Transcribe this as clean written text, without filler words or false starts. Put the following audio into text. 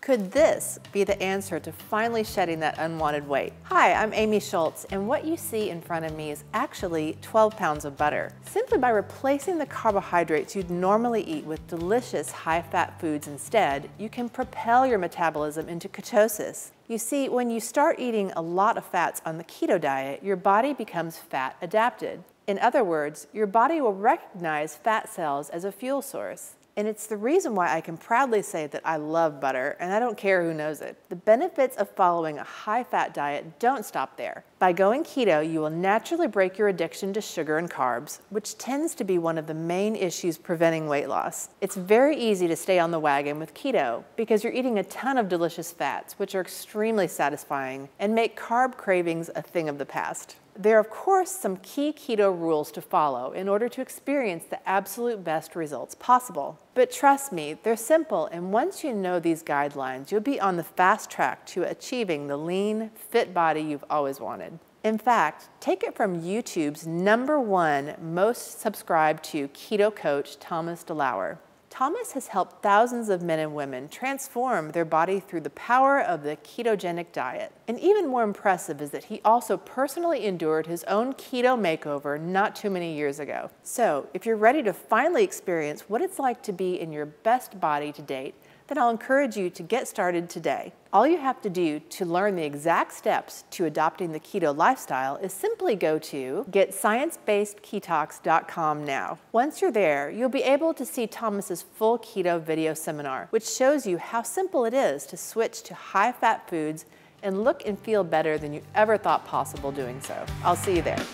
Could this be the answer to finally shedding that unwanted weight? Hi, I'm Amy Schultz, and what you see in front of me is actually 12 pounds of butter. Simply by replacing the carbohydrates you'd normally eat with delicious high-fat foods instead, you can propel your metabolism into ketosis. You see, when you start eating a lot of fats on the keto diet, your body becomes fat adapted. In other words, your body will recognize fat cells as a fuel source. And it's the reason why I can proudly say that I love butter, and I don't care who knows it. The benefits of following a high-fat diet don't stop there. By going keto, you will naturally break your addiction to sugar and carbs, which tends to be one of the main issues preventing weight loss. It's very easy to stay on the wagon with keto because you're eating a ton of delicious fats, which are extremely satisfying and make carb cravings a thing of the past. There are, of course, some key keto rules to follow in order to experience the absolute best results possible. But trust me, they're simple, and once you know these guidelines, you'll be on the fast track to achieving the lean, fit body you've always wanted. In fact, take it from YouTube's #1 most subscribed to keto coach, Thomas DeLauer. Thomas has helped thousands of men and women transform their body through the power of the ketogenic diet. And even more impressive is that he also personally endured his own keto makeover not too many years ago. So if you're ready to finally experience what it's like to be in your best body to date, then I'll encourage you to get started today. All you have to do to learn the exact steps to adopting the keto lifestyle is simply go to SixPackAbs.com now. Once you're there, you'll be able to see Thomas's full keto video seminar, which shows you how simple it is to switch to high-fat foods and look and feel better than you ever thought possible doing so. I'll see you there.